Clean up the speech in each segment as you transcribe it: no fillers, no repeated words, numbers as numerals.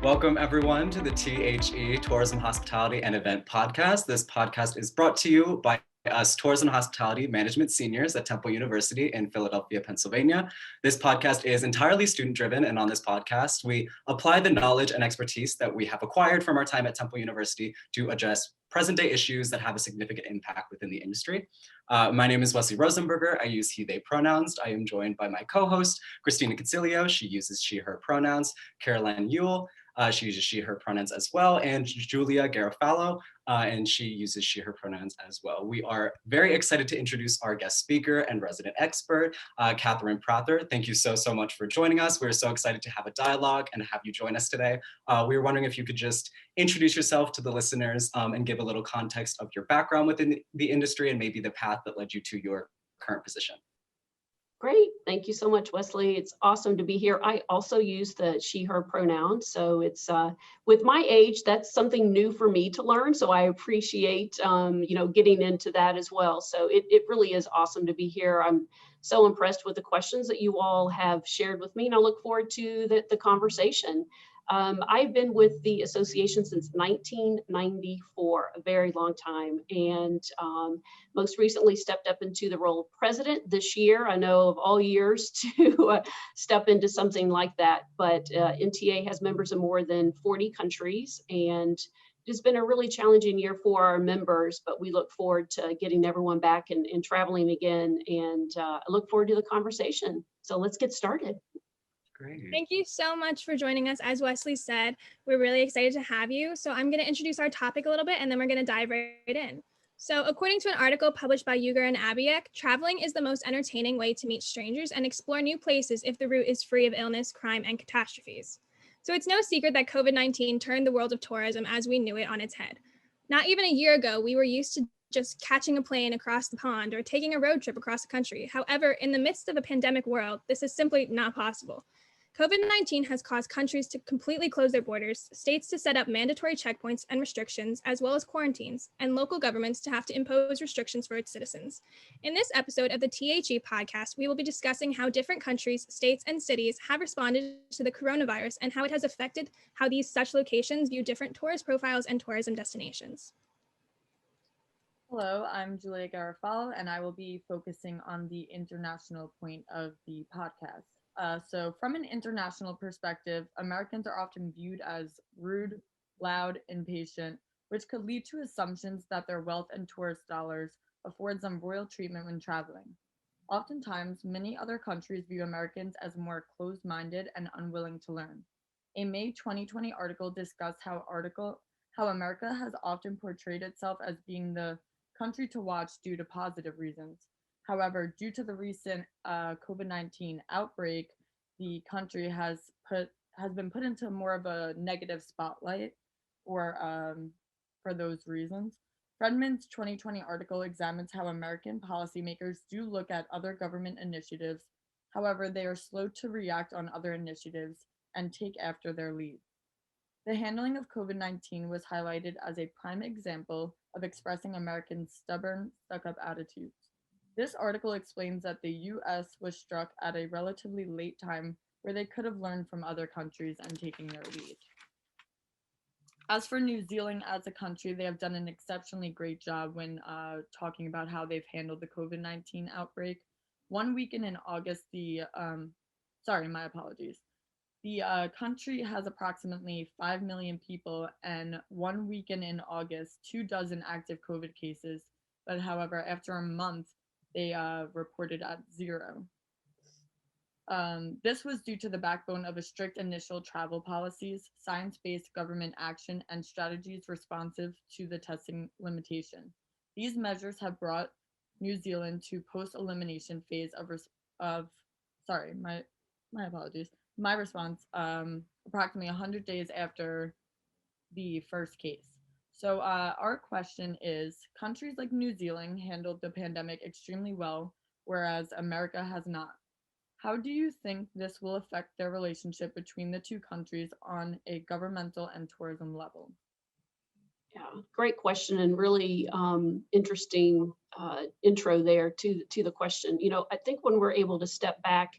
Welcome everyone to the THE Tourism, Hospitality and Event Podcast. This podcast is brought to you by us Tourism Hospitality Management Seniors at Temple University in Philadelphia, Pennsylvania. This podcast is entirely student-driven, and on this podcast, we apply the knowledge and expertise that we have acquired from our time at Temple University to address present-day issues that have a significant impact within the industry. My name is Wesley Rosenberger. I use he, they pronouns. I am joined by my co-host, Christina Concilio. She uses she, her pronouns. Caroline Yule. She uses she, her pronouns as well, and Julia Garofalo, and she uses she, her pronouns as well. We are very excited to introduce our guest speaker and resident expert, Catherine Prather. Thank you so much for joining us. We're so excited to have a dialogue and have you join us today. We were wondering if you could just introduce yourself to the listeners and give a little context of your background within the industry and maybe the path that led you to your current position. Great. Thank you so much, Wesley. It's awesome to be here. I also use the she, her pronoun. So it's with my age, that's something new for me to learn. So I appreciate, getting into that as well. So it really is awesome to be here. I'm so impressed with the questions that you all have shared with me, and I look forward to the conversation. I've been with the association since 1994, a very long time, and most recently stepped up into the role of president this year. I know of all years to step into something like that, but NTA has members in more than 40 countries, and it's been a really challenging year for our members, but we look forward to getting everyone back and traveling again, and I look forward to the conversation. So let's get started. Great. Thank you so much for joining us. As Wesley said, we're really excited to have you. So I'm going to introduce our topic a little bit, and then we're going to dive right in. So according to an article published by Uger and Abiek, traveling is the most entertaining way to meet strangers and explore new places if the route is free of illness, crime, and catastrophes. So it's no secret that COVID-19 turned the world of tourism as we knew it on its head. Not even a year ago, we were used to just catching a plane across the pond or taking a road trip across the country. However, in the midst of a pandemic world, this is simply not possible. COVID-19 has caused countries to completely close their borders, states to set up mandatory checkpoints and restrictions, as well as quarantines, and local governments to have to impose restrictions for its citizens. In this episode of the THE podcast, we will be discussing how different countries, states, and cities have responded to the coronavirus and how it has affected how these such locations view different tourist profiles and tourism destinations. Hello, I'm Julia Garofalo, and I will be focusing on the international point of the podcast. So from an international perspective, Americans are often viewed as rude, loud, impatient, which could lead to assumptions that their wealth and tourist dollars affords them royal treatment when traveling. Oftentimes, many other countries view Americans as more closed-minded and unwilling to learn. A May 2020 article discussed how America has often portrayed itself as being the country to watch due to positive reasons. However, due to the recent COVID-19 outbreak, the country has been put into more of a negative spotlight for those reasons. Fredman's 2020 article examines how American policymakers do look at other government initiatives. However, they are slow to react on other initiatives and take after their lead. The handling of COVID-19 was highlighted as a prime example of expressing Americans' stubborn, stuck-up attitudes. This article explains that the US was struck at a relatively late time where they could have learned from other countries and taken their lead. As for New Zealand as a country, they have done an exceptionally great job when talking about how they've handled the COVID-19 outbreak. One weekend in August, the country has approximately 5 million people, and one weekend in August, 24 active COVID cases. But however, after a month, they reported at 0. This was due to the backbone of a strict initial travel policies, science-based government action, and strategies responsive to the testing limitation. These measures have brought New Zealand to post-elimination phase my response, approximately 100 days after the first case. So our question is, countries like New Zealand handled the pandemic extremely well, whereas America has not. How do you think this will affect their relationship between the two countries on a governmental and tourism level? Yeah, great question, and really interesting intro there to the question. I think when we're able to step back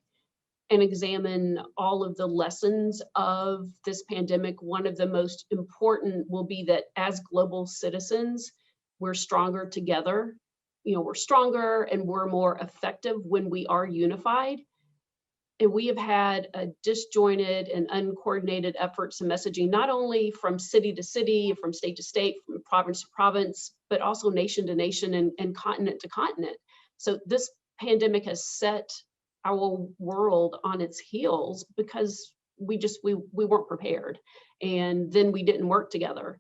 and examine all of the lessons of this pandemic. One of the most important will be that as global citizens, we're stronger together. We're stronger and we're more effective when we are unified. And we have had a disjointed and uncoordinated efforts and messaging, not only from city to city, from state to state, from province to province, but also nation to nation and continent to continent. So this pandemic has set our world on its heels because we weren't prepared, and then we didn't work together.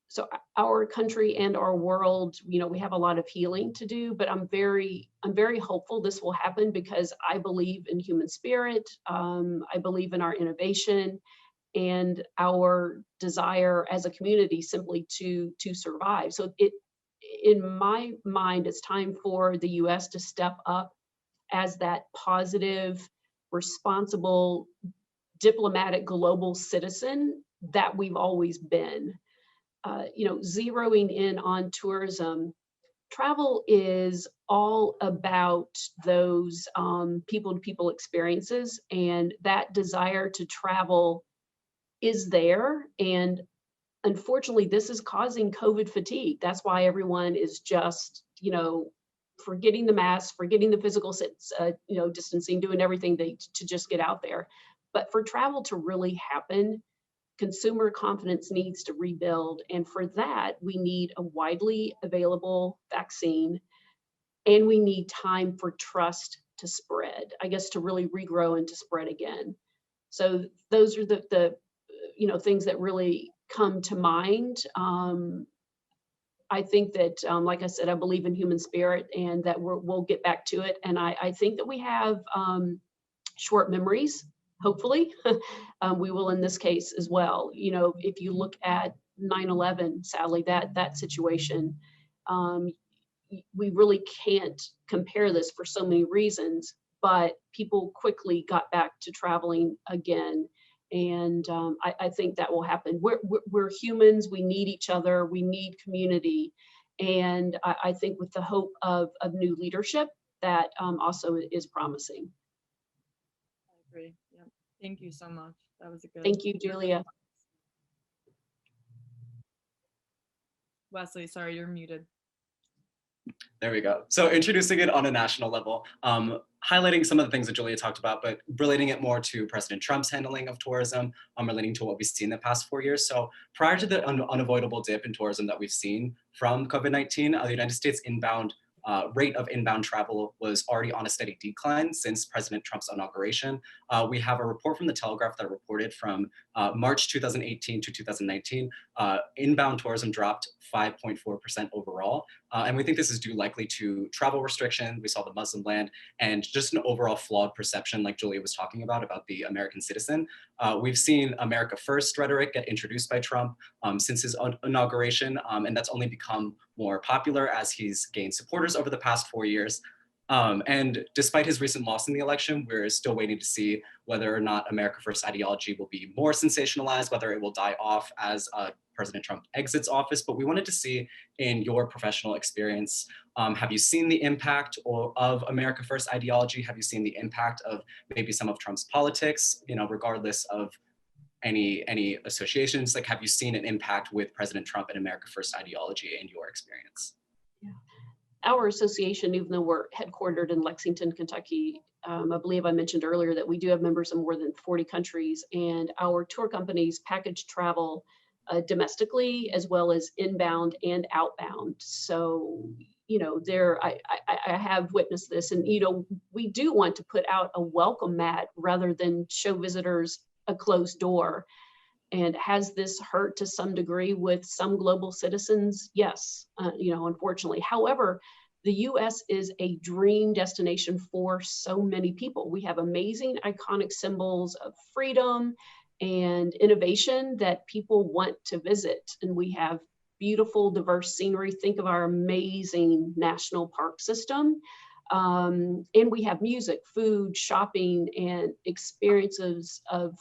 So our country and our world, we have a lot of healing to do, but I'm very hopeful this will happen because I believe in human spirit. I believe in our innovation and our desire as a community simply to survive. So in my mind, it's time for the US to step up as that positive, responsible, diplomatic global citizen that we've always been. Zeroing in on tourism, travel is all about those people-to-people experiences, and that desire to travel is there. And unfortunately, this is causing COVID fatigue. That's why everyone is just, forgetting the mask, forgetting the physical distancing, doing everything to just get out there. But for travel to really happen, consumer confidence needs to rebuild. And for that, we need a widely available vaccine, and we need time for trust to spread, I guess, to really regrow and to spread again. So those are the things that really come to mind. I think that, like I said, I believe in human spirit and that we'll get back to it. And I think that we have short memories. Hopefully, we will in this case as well. If you look at 9/11, sadly, that situation, we really can't compare this for so many reasons, but people quickly got back to traveling again. And I think that will happen. We're humans, we need each other, we need community. And I think with the hope of new leadership, that also is promising. I agree. Yep. Thank you so much. That was a good. Thank you, Julia. Wesley, sorry, you're muted. There we go. So introducing it on a national level, highlighting some of the things that Julia talked about, but relating it more to President Trump's handling of tourism, relating to what we've seen the past 4 years. So prior to the unavoidable dip in tourism that we've seen from COVID-19, the United States rate of inbound travel was already on a steady decline since President Trump's inauguration. We have a report from The Telegraph that reported from March 2018 to 2019, inbound tourism dropped 5.4% overall. And we think this is due likely to travel restriction. We saw the Muslim ban and just an overall flawed perception, like Julia was talking about the American citizen. We've seen America First rhetoric get introduced by Trump since his inauguration, and that's only become more popular as he's gained supporters over the past 4 years. And despite his recent loss in the election, we're still waiting to see whether or not America First ideology will be more sensationalized, whether it will die off as President Trump exits office. But we wanted to see, in your professional experience, have you seen the impact of America First ideology? Have you seen the impact of maybe some of Trump's politics, regardless of any associations? Like, have you seen an impact with President Trump and America First ideology in your experience? Yeah. Our association, even though we're headquartered in Lexington, Kentucky, I believe I mentioned earlier that we do have members in more than 40 countries, and our tour companies package travel domestically as well as inbound and outbound. So, I have witnessed this, and, we do want to put out a welcome mat rather than show visitors a closed door. And has this hurt to some degree with some global citizens? Yes, unfortunately. However, the US is a dream destination for so many people. We have amazing iconic symbols of freedom and innovation that people want to visit. And we have beautiful, diverse scenery. Think of our amazing national park system. And we have music, food, shopping, and experiences of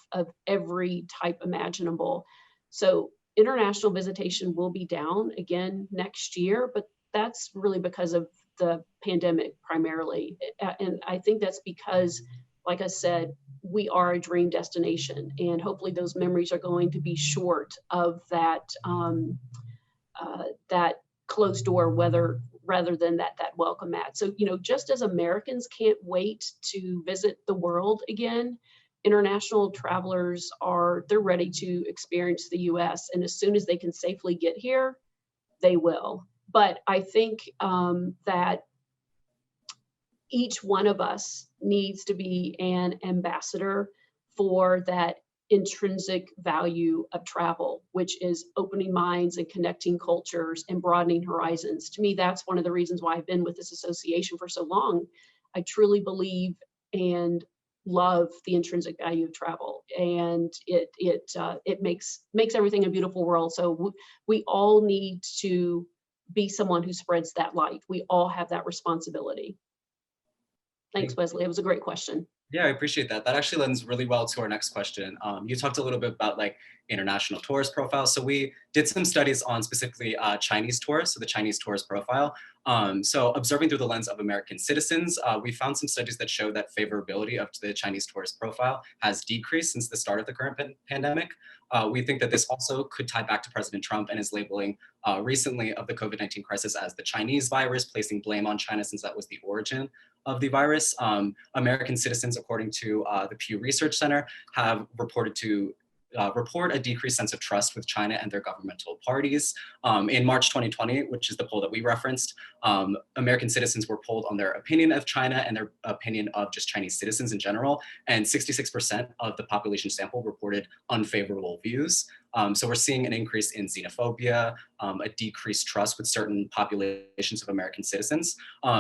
every type imaginable. So international visitation will be down again next year, but that's really because of the pandemic primarily. And I think that's because like I said, we are a dream destination, and hopefully those memories are going to be short of that that closed door, rather than that welcome mat. So, just as Americans can't wait to visit the world again, international travelers they're ready to experience the US, and as soon as they can safely get here, they will. But I think that each one of us needs to be an ambassador for that intrinsic value of travel, which is opening minds and connecting cultures and broadening horizons. To me, that's one of the reasons why I've been with this association for so long. I truly believe and love the intrinsic value of travel, and it makes everything a beautiful world. So we all need to be someone who spreads that light. We all have that responsibility. Thanks, Wesley. It was a great question. Yeah, I appreciate that. That actually lends really well to our next question. You talked a little bit about like international tourist profiles. So we did some studies on specifically Chinese tourists, so the Chinese tourist profile. So observing through the lens of American citizens, we found some studies that show that favorability of the Chinese tourist profile has decreased since the start of the current pandemic. We think that this also could tie back to President Trump and his labeling recently of the COVID-19 crisis as the Chinese virus, placing blame on China since that was the origin of the virus. American citizens, according to the Pew Research Center, have reported to report a decreased sense of trust with China and their governmental parties. In March 2020, which is the poll that we referenced, American citizens were polled on their opinion of China and their opinion of just Chinese citizens in general, and 66% of the population sample reported unfavorable views. So we're seeing an increase in xenophobia, a decreased trust with certain populations of American citizens.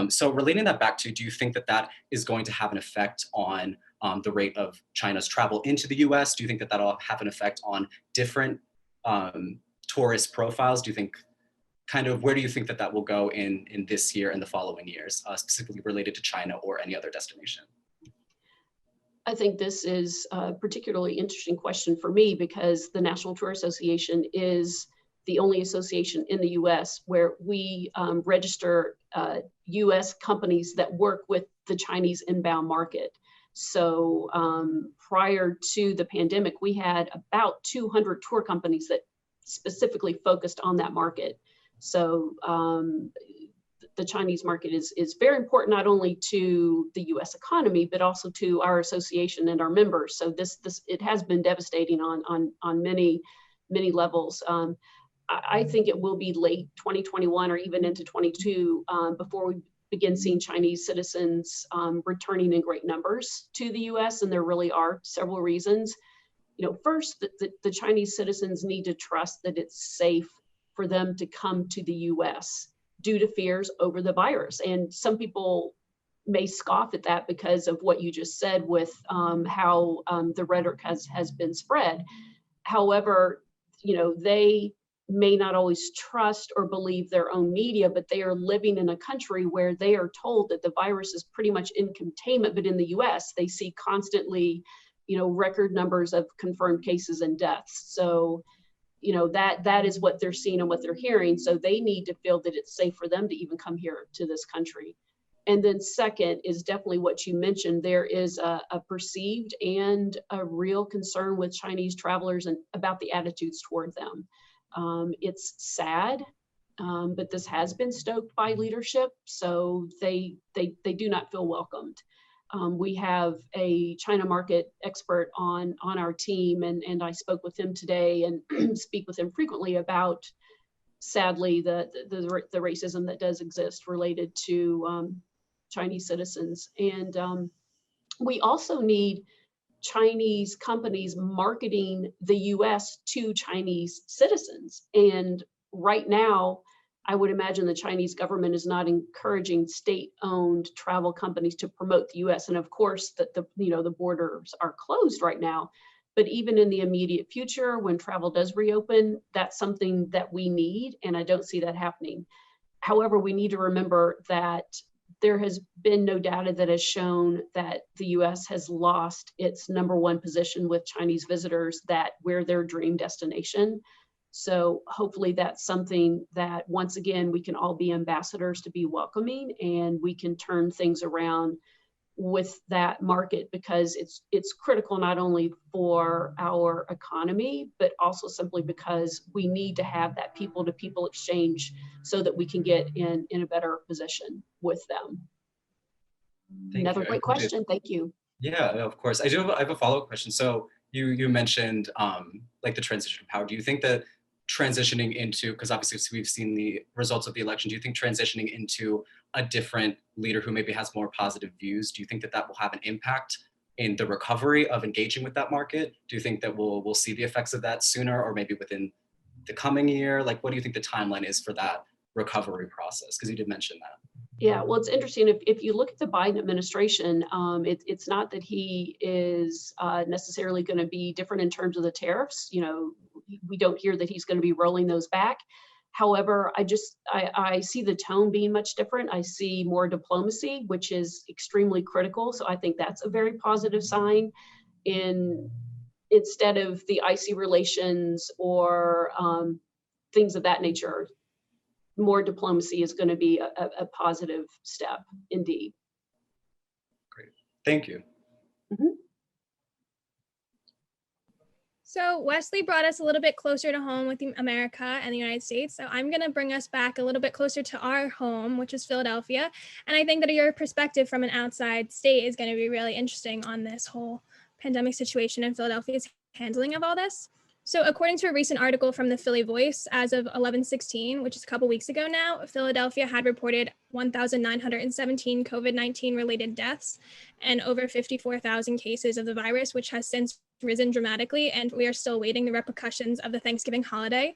So relating that back to, do you think that that is going to have an effect on the rate of China's travel into the US? Do you think that that'll have an effect on different tourist profiles? Do you think where do you think that that will go in this year and the following years, specifically related to China or any other destination? I think this is a particularly interesting question for me because the National Tour Association is the only association in the US where we register US companies that work with the Chinese inbound market. So prior to the pandemic, we had about 200 tour companies that specifically focused on that market. So the Chinese market is very important, not only to the US economy, but also to our association and our members. So it has been devastating on many levels. I think it will be late 2021 or even into 22 before we begin seeing Chinese citizens returning in great numbers to the US, and there really are several reasons. First, the Chinese citizens need to trust that it's safe for them to come to the US due to fears over the virus. And some people may scoff at that because of what you just said with how the rhetoric has been spread. However, they may not always trust or believe their own media, but they are living in a country where they are told that the virus is pretty much in containment. But in the US, they see constantly, record numbers of confirmed cases and deaths. So, that is what they're seeing and what they're hearing. So they need to feel that it's safe for them to even come here to this country. And then second is definitely what you mentioned. There is a perceived and a real concern with Chinese travelers and about the attitudes toward them. It's sad, but this has been stoked by leadership, so they do not feel welcomed. We have a China market expert on our team, and I spoke with him today and speak with him frequently about, sadly, the racism that does exist related to Chinese citizens. And we also need Chinese companies marketing the US to Chinese citizens. And right now, I would imagine the Chinese government is not encouraging state-owned travel companies to promote the US. And of course, the borders are closed right now. But even in the immediate future, when travel does reopen, that's something that we need, and I don't see that happening. However, we need to remember that there has been no data that has shown that the US has lost its #1 position with Chinese visitors that we're their dream destination. So hopefully that's something that, once again, we can all be ambassadors to be welcoming, and we can turn things around with that market, because it's critical not only for our economy, but also simply because we need to have that people to people exchange so that we can get in a better position with them. Thank Another you. great question. Thank you. Yeah, of course. I have a follow-up question. So you mentioned like the transition of power. Do you think that transitioning into, because obviously we've seen the results of the election, do you think transitioning into a different leader who maybe has more positive views, do you think that that will have an impact in the recovery of engaging with that market? Do you think that we'll see the effects of that sooner, or maybe within the coming year? Like, what do you think the timeline is for that recovery process? Because you did mention that. Yeah, well, it's interesting. If you look at the Biden administration, it's not that he is necessarily going to be different in terms of the tariffs. You know, we don't hear that he's going to be rolling those back. However, I see the tone being much different. I see more diplomacy, which is extremely critical. So I think that's a very positive sign. Instead of the icy relations or things of that nature, more diplomacy is going to be a positive step indeed. Great, thank you. Mm-hmm. So Wesley brought us a little bit closer to home with America and the United States. So I'm going to bring us back a little bit closer to our home, which is Philadelphia. And I think that your perspective from an outside state is going to be really interesting on this whole pandemic situation and Philadelphia's handling of all this. So according to a recent article from the Philly Voice, as of 11/16, which is a couple weeks ago now, Philadelphia had reported 1,917 COVID-19 related deaths and over 54,000 cases of the virus, which has since risen dramatically, and we are still awaiting the repercussions of the Thanksgiving holiday.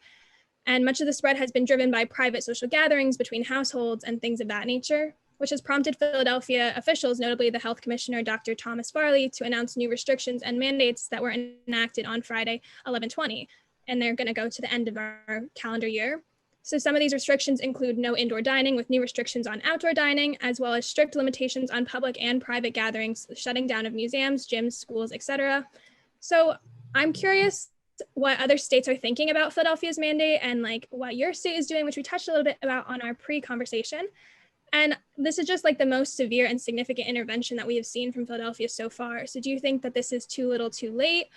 And much of the spread has been driven by private social gatherings between households and things of that nature, which has prompted Philadelphia officials, notably the health commissioner, Dr. Thomas Farley, to announce new restrictions and mandates that were enacted on Friday, 11/20, and they're going to go to the end of our calendar year. So some of these restrictions include no indoor dining, with new restrictions on outdoor dining, as well as strict limitations on public and private gatherings, shutting down of museums, gyms, schools, etc. So I'm curious what other states are thinking about Philadelphia's mandate and like what your state is doing, which we touched a little bit about on our pre-conversation. And this is just like the most severe and significant intervention that we have seen from Philadelphia so far. So do you think that this is too little too late?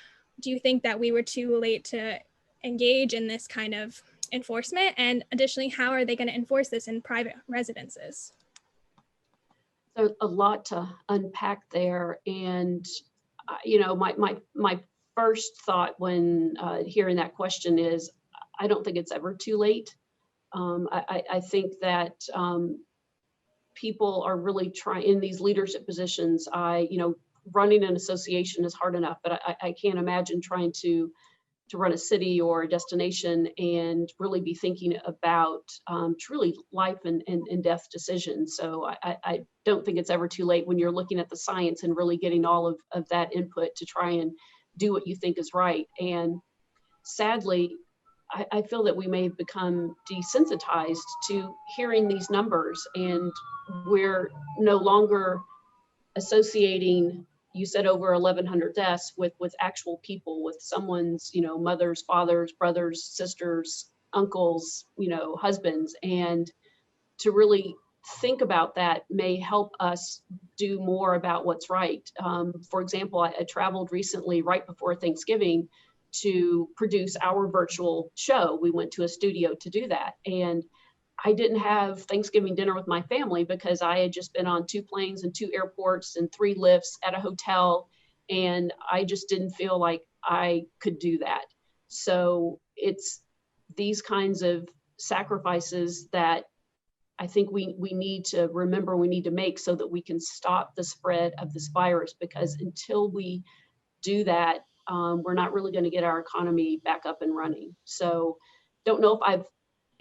Do you think that we were too late to engage in this kind of enforcement? And additionally, how are they going to enforce this in private residences? So a lot to unpack there. And, you know, my first thought when hearing that question is, I don't think it's ever too late. I think that people are really trying in these leadership positions. Running an association is hard enough, but I can't imagine trying to run a city or a destination and really be thinking about truly life and death decisions. So I don't think it's ever too late when you're looking at the science and really getting all of that input to try and do what you think is right. And sadly, I feel that we may have become desensitized to hearing these numbers, and we're no longer associating, you said over 1,100 deaths, with actual people, with someone's, mothers, fathers, brothers, sisters, uncles, husbands. And to really think about that may help us do more about what's right. For example, I traveled recently right before Thanksgiving to produce our virtual show. We went to a studio to do that. And I didn't have Thanksgiving dinner with my family because I had just been on 2 planes and 2 airports and 3 lifts at a hotel. And I just didn't feel like I could do that. So it's these kinds of sacrifices that I think we need to remember, we need to make so that we can stop the spread of this virus, because until we do that, we're not really going to get our economy back up and running. So don't know if I've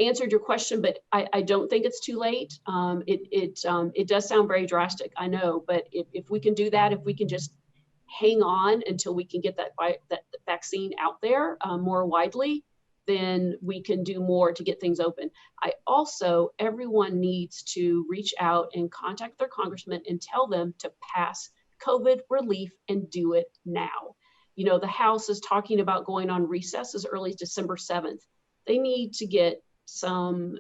answered your question, but I don't think it's too late. It does sound very drastic, I know, but if we can do that, if we can just hang on until we can get that vaccine out there more widely, then we can do more to get things open. Everyone needs to reach out and contact their congressman and tell them to pass COVID relief and do it now. The House is talking about going on recess as early as December 7th. They need to get some,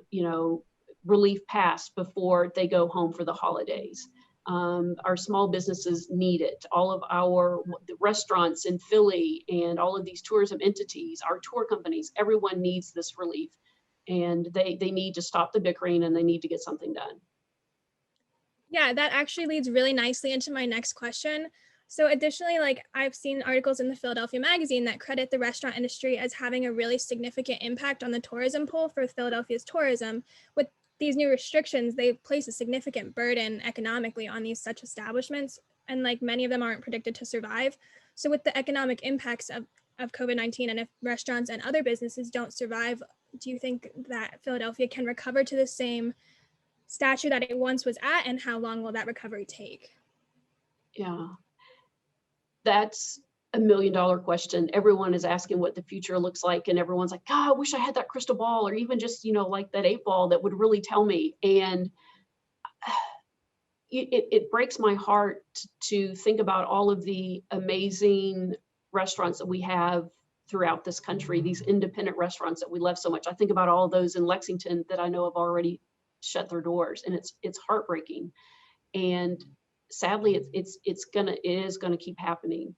relief passed before they go home for the holidays. Our small businesses need it. All of the restaurants in Philly and all of these tourism entities, our tour companies, everyone needs this relief. And they need to stop the bickering and they need to get something done. Yeah, that actually leads really nicely into my next question. So additionally, like I've seen articles in the Philadelphia Magazine that credit the restaurant industry as having a really significant impact on the tourism pool for Philadelphia's tourism. With these new restrictions, they place a significant burden economically on these such establishments, and like many of them aren't predicted to survive. So with the economic impacts of COVID-19, and if restaurants and other businesses don't survive, do you think that Philadelphia can recover to the same stature that it once was at, and how long will that recovery take? Yeah, that's $1 million question. Everyone is asking what the future looks like, and everyone's like, God, I wish I had that crystal ball, or even just, like that 8 ball that would really tell me. And it breaks my heart to think about all of the amazing restaurants that we have throughout this country, these independent restaurants that we love so much. I think about all those in Lexington that I know have already shut their doors, and it's heartbreaking. And sadly, it is gonna keep happening.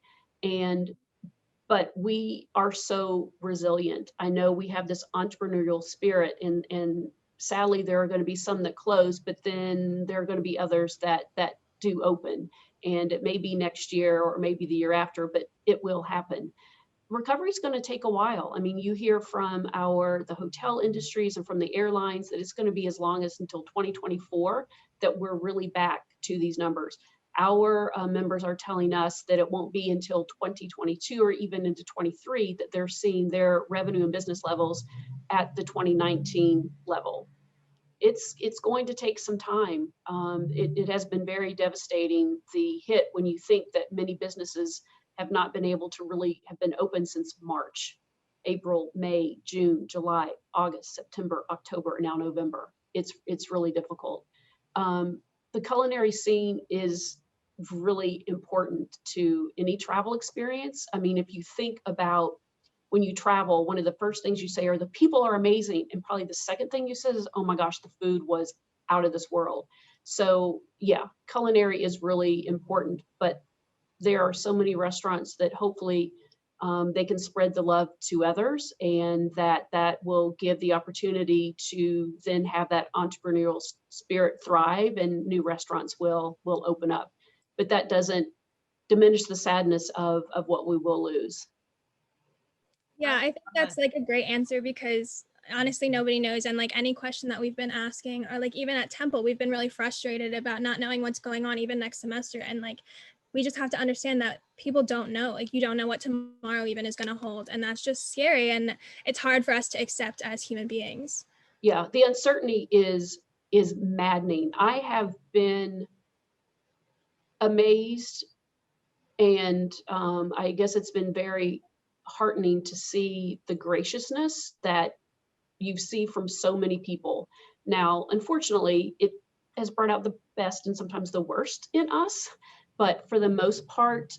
But we are so resilient. I know we have this entrepreneurial spirit, and sadly there are going to be some that close, but then there are going to be others that do open. And it may be next year or maybe the year after, but it will happen. Recovery is going to take a while. I mean, you hear from the hotel industries and from the airlines that it's going to be as long as until 2024 that we're really back to these numbers. Our members are telling us that it won't be until 2022 or even into 23 that they're seeing their revenue and business levels at the 2019 level. It's going to take some time. It has been very devastating, the hit, when you think that many businesses have not been able to really have been open since March, April, May, June, July, August, September, October, and now November. It's really difficult. The culinary scene is really important to any travel experience. I mean, if you think about when you travel, one of the first things you say are the people are amazing. And probably the second thing you said is, oh my gosh, the food was out of this world. So yeah, culinary is really important, but there are so many restaurants that hopefully they can spread the love to others, and that will give the opportunity to then have that entrepreneurial spirit thrive, and new restaurants will open up. But that doesn't diminish the sadness of what we will lose. Yeah, I think that's like a great answer, because honestly nobody knows. And like any question that we've been asking, or like even at Temple, we've been really frustrated about not knowing what's going on even next semester. And like we just have to understand that people don't know, like you don't know what tomorrow even is going to hold, and that's just scary, and it's hard for us to accept as human beings. Yeah, the uncertainty is maddening. I have been amazed, and I guess it's been very heartening to see the graciousness that you see from so many people. Now, unfortunately, it has brought out the best and sometimes the worst in us. But for the most part,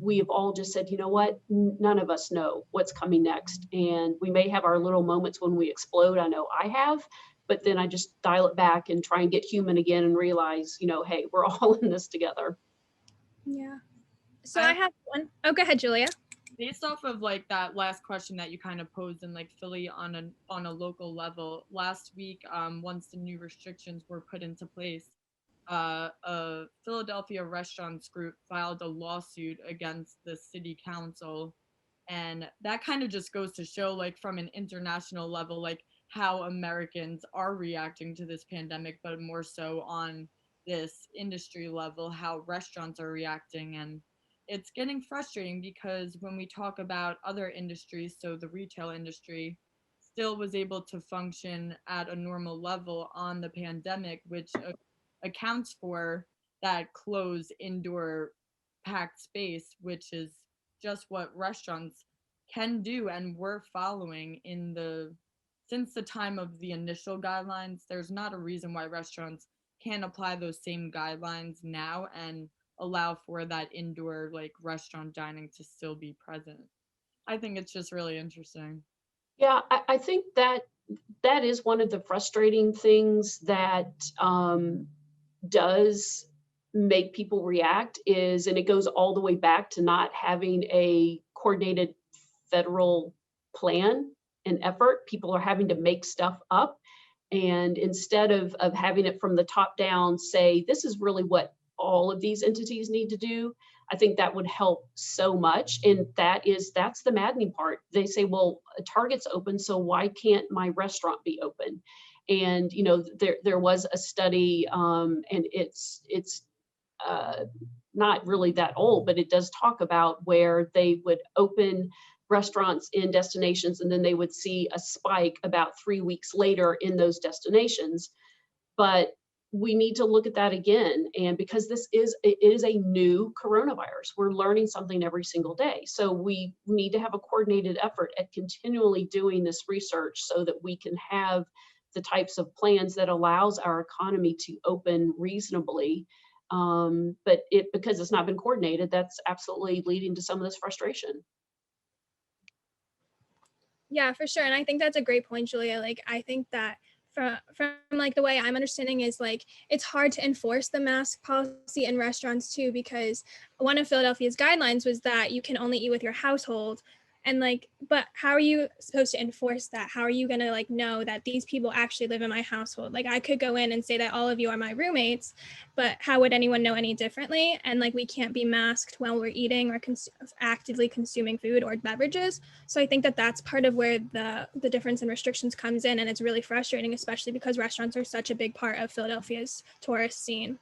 we have all just said, you know what, none of us know what's coming next. And we may have our little moments when we explode. I know I have, but then I just dial it back and try and get human again and realize, hey, we're all in this together. Yeah. So I have one. Oh, go ahead, Julia. Based off of like that last question that you kind of posed in like Philly on a local level, last week, once the new restrictions were put into place, a Philadelphia restaurants group filed a lawsuit against the city council. And that kind of just goes to show, like, from an international level, like how Americans are reacting to this pandemic, but more so on this industry level, how restaurants are reacting. And it's getting frustrating because when we talk about other industries, so the retail industry still was able to function at a normal level on the pandemic, which accounts for that closed indoor packed space, which is just what restaurants can do and were following since the time of the initial guidelines. There's not a reason why restaurants can't apply those same guidelines now and allow for that indoor like restaurant dining to still be present. I think it's just really interesting. Yeah, I think that is one of the frustrating things that does make people react is, and it goes all the way back to not having a coordinated federal plan and effort. People are having to make stuff up. And instead of having it from the top down, say, this is really what all of these entities need to do, I think that would help so much. And that's the maddening part. They say, well, Target's open, so why can't my restaurant be open? And there was a study, and it's not really that old, but it does talk about where they would open restaurants in destinations and then they would see a spike about 3 weeks later in those destinations. But we need to look at that again. And because it is a new coronavirus, we're learning something every single day. So we need to have a coordinated effort at continually doing this research so that we can have the types of plans that allows our economy to open reasonably. But because it's not been coordinated, that's absolutely leading to some of this frustration. Yeah, for sure. And I think that's a great point, Julia. Like, I think that from like the way I'm understanding is like it's hard to enforce the mask policy in restaurants too, because one of Philadelphia's guidelines was that you can only eat with your household. And like, but how are you supposed to enforce that? How are you going to like know that these people actually live in my household? Like, I could go in and say that all of you are my roommates, but how would anyone know any differently? And like, we can't be masked while we're eating or actively consuming food or beverages. So I think that that's part of where the difference in restrictions comes in. And it's really frustrating, especially because restaurants are such a big part of Philadelphia's tourist scene.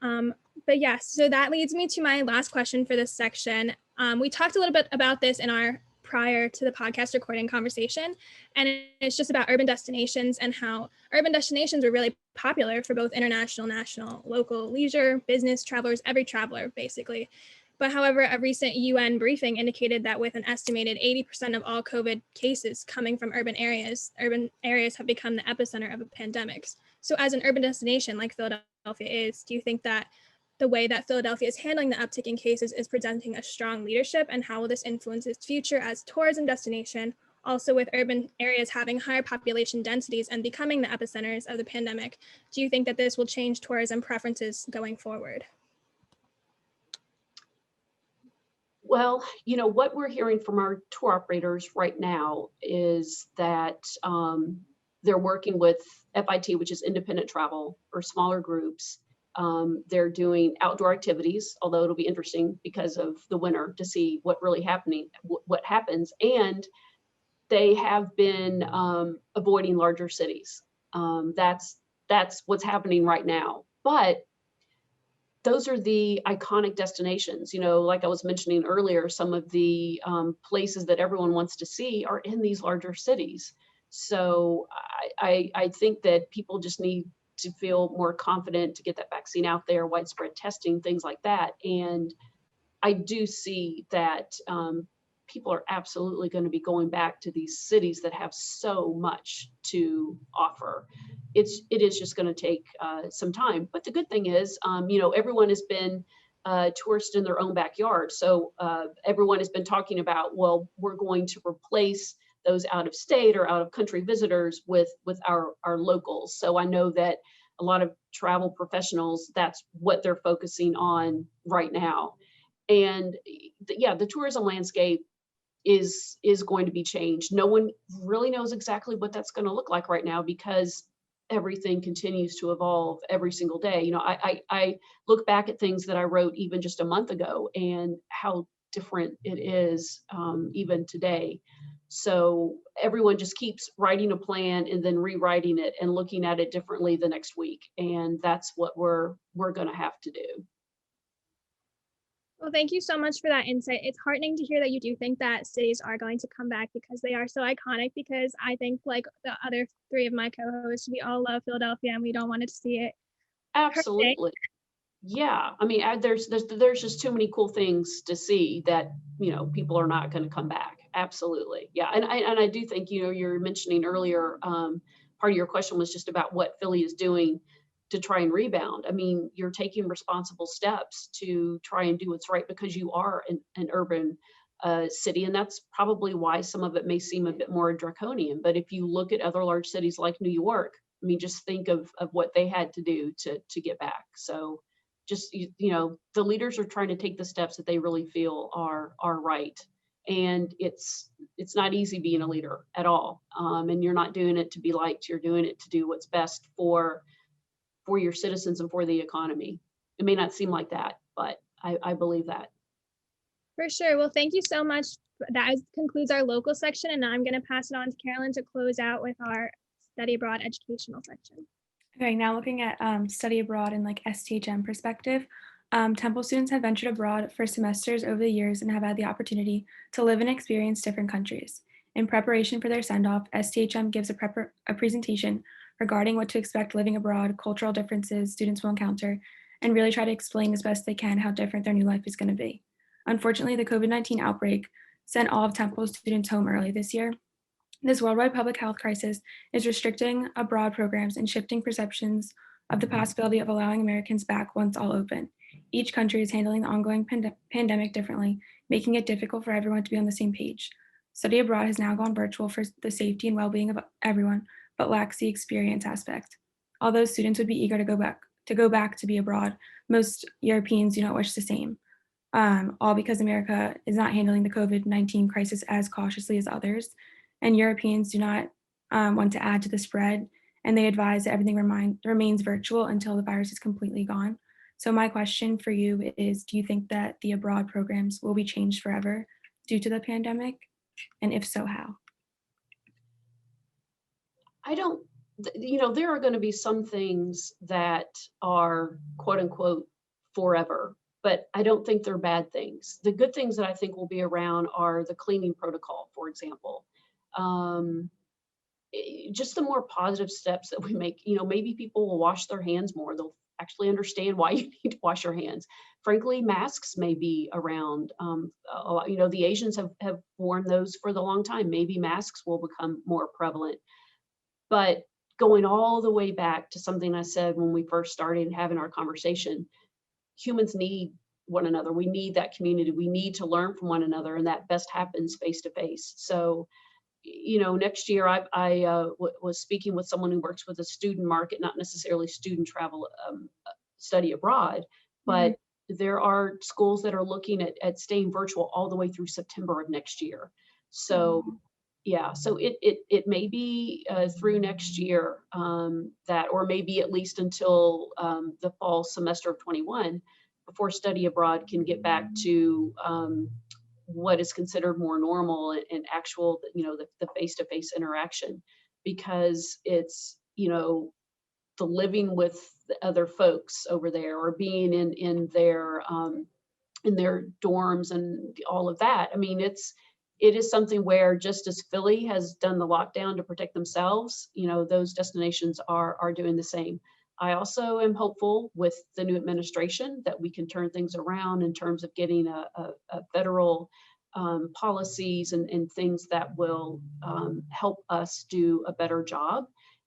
But yes, so that leads me to my last question for this section. We talked a little bit about this in our prior to the podcast recording conversation, and it's just about urban destinations and how urban destinations are really popular for both international, national, local leisure, business travelers, every traveler basically. But however, a recent UN briefing indicated that with an estimated 80% of all COVID cases coming from urban areas have become the epicenter of pandemics. So as an urban destination like Philadelphia is, do you think that the way that Philadelphia is handling the uptick in cases is presenting a strong leadership, and how will this influence its future as tourism destination? Also, with urban areas having higher population densities and becoming the epicenters of the pandemic, do you think that this will change tourism preferences going forward? Well, what we're hearing from our tour operators right now is that they're working with FIT, which is independent travel, or smaller groups. They're doing outdoor activities, although it'll be interesting because of the winter to see what happens. And they have been avoiding larger cities. That's what's happening right now. But those are the iconic destinations. Like I was mentioning earlier, some of the places that everyone wants to see are in these larger cities. So I think that people just need to feel more confident to get that vaccine out there, widespread testing, things like that. And I do see that people are absolutely going to be going back to these cities that have so much to offer. It is just going to take some time. But the good thing is, everyone has been tourists in their own backyard. So everyone has been talking about, well, we're going to replace those out of state or out of country visitors with our locals. So I know that a lot of travel professionals, that's what they're focusing on right now. And the tourism landscape is going to be changed. No one really knows exactly what that's going to look like right now because everything continues to evolve every single day. I look back at things that I wrote even just a month ago and how different it is even today. So everyone just keeps writing a plan and then rewriting it and looking at it differently the next week. And that's what we're going to have to do. Well, thank you so much for that insight. It's heartening to hear that you do think that cities are going to come back because they are so iconic, because I think like the other three of my co-hosts, we all love Philadelphia and we don't want to see it. Absolutely. Yeah. I mean, there's just too many cool things to see that, people are not going to come back. Absolutely. Yeah. And I do think, you're mentioning earlier, part of your question was just about what Philly is doing to try and rebound. I mean, you're taking responsible steps to try and do what's right because you are an urban city. And that's probably why some of it may seem a bit more draconian. But if you look at other large cities like New York, I mean, just think of what they had to do to get back. So just, you know, the leaders are trying to take the steps that they really feel are right. And it's not easy being a leader at all. And you're not doing it to be liked. You're doing it to do what's best for your citizens and for the economy. It may not seem like that, but I believe that. For sure. Well, thank you so much. That concludes our local section, and now I'm going to pass it on to Carolyn to close out with our study abroad educational section. Okay, now looking at study abroad and like STHM perspective, Temple students have ventured abroad for semesters over the years and have had the opportunity to live and experience different countries. In preparation for their send-off, STHM gives a presentation regarding what to expect living abroad, cultural differences students will encounter, and really try to explain as best they can how different their new life is going to be. Unfortunately, the COVID-19 outbreak sent all of Temple's students home early this year. This worldwide public health crisis is restricting abroad programs and shifting perceptions of the possibility of allowing Americans back once all open. Each country is handling the ongoing pandemic differently, making it difficult for everyone to be on the same page. Study abroad has now gone virtual for the safety and well-being of everyone, but lacks the experience aspect. Although students would be eager to go back to be abroad, most Europeans do not wish the same. All because America is not handling the COVID-19 crisis as cautiously as others, and Europeans do not want to add to the spread, and they advise that everything remains virtual until the virus is completely gone. So my question for you is, do you think that the abroad programs will be changed forever due to the pandemic? And if so, how? I don't, you know, there are going to be some things that are quote unquote forever, but I don't think they're bad things. The good things that I think will be around are the cleaning protocol, for example. Just the more positive steps that we make, you know, maybe people will wash their hands more. They'll actually understand why you need to wash your hands. Frankly, masks may be around. A lot, you know, the Asians have worn those for the long time. Maybe masks will become more prevalent. But going all the way back to something I said when we first started having our conversation, humans need one another. We need that community. We need to learn from one another, and that best happens face to face. So, you know, next year I was speaking with someone who works with a student market, not necessarily student travel, study abroad, but there are schools that are looking at staying virtual all the way through September of next year. So yeah, so it may be through next year that, or maybe at least until the fall semester of 21, before study abroad can get back to what is considered more normal and actual, you know, the face-to-face interaction, because it's, you know, the living with the other folks over there, or being in their dorms and all of that. I mean, it is something where, just as Philly has done the lockdown to protect themselves, you know, those destinations are doing the same. I also am hopeful with the new administration that we can turn things around in terms of getting a federal policies and things that will help us do a better job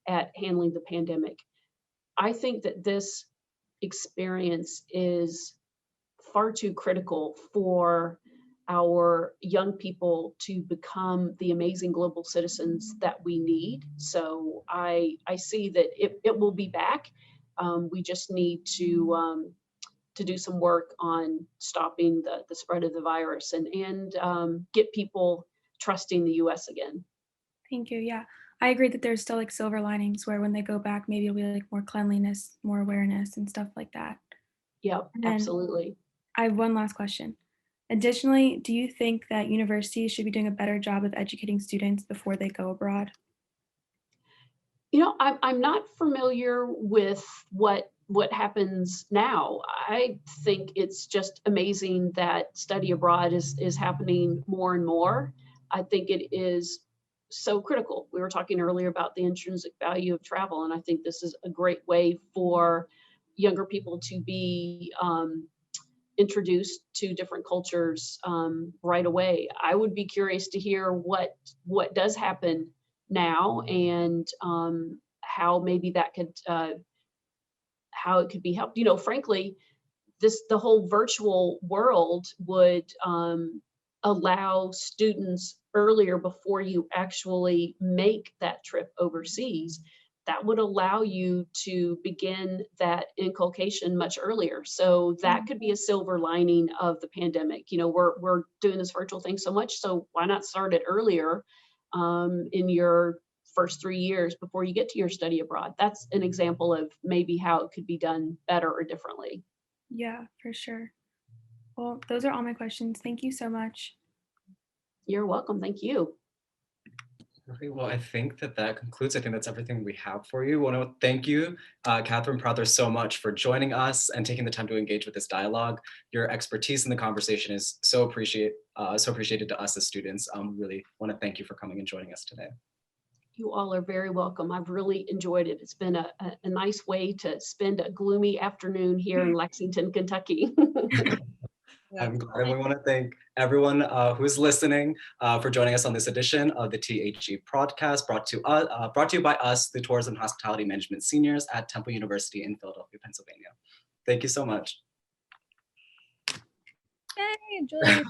at handling the pandemic. I think that this experience is far too critical for our young people to become the amazing global citizens that we need. So I see that it will be back. We just need to do some work on stopping the spread of the virus and get people trusting the US again. Thank you. Yeah, I agree that there's still like silver linings where when they go back, maybe it'll be like more cleanliness, more awareness, and stuff like that. Yep, And then absolutely. I have one last question. Additionally, do you think that universities should be doing a better job of educating students before they go abroad? You know, I'm not familiar with what happens now. I think it's just amazing that study abroad is happening more and more. I think it is so critical. We were talking earlier about the intrinsic value of travel, and I think this is a great way for younger people to be introduced to different cultures right away. I would be curious to hear what does happen now, and how maybe that could how it could be helped. You know, frankly, the whole virtual world would allow students earlier, before you actually make that trip overseas, that would allow you to begin that inculcation much earlier. So that could be a silver lining of the pandemic. You know, we're doing this virtual thing so much, so why not start it earlier in your first 3 years before you get to your study abroad? That's an example of maybe how it could be done better or differently. Yeah, for sure. Well, those are all my questions. Thank you so much. You're welcome. Thank you. Okay, well, I think that concludes. I think that's everything we have for you. I want to thank you, Catherine Prather, so much for joining us and taking the time to engage with this dialogue. Your expertise in the conversation is so appreciated to us as students. Really want to thank you for coming and joining us today. You all are very welcome. I've really enjoyed it. It's been a nice way to spend a gloomy afternoon here in Lexington, Kentucky. I'm glad, and we want to thank everyone who's listening for joining us on this edition of the THE podcast, brought to you by us, the Tourism Hospitality Management Seniors at Temple University in Philadelphia, Pennsylvania. Thank you so much. Yay, Julie.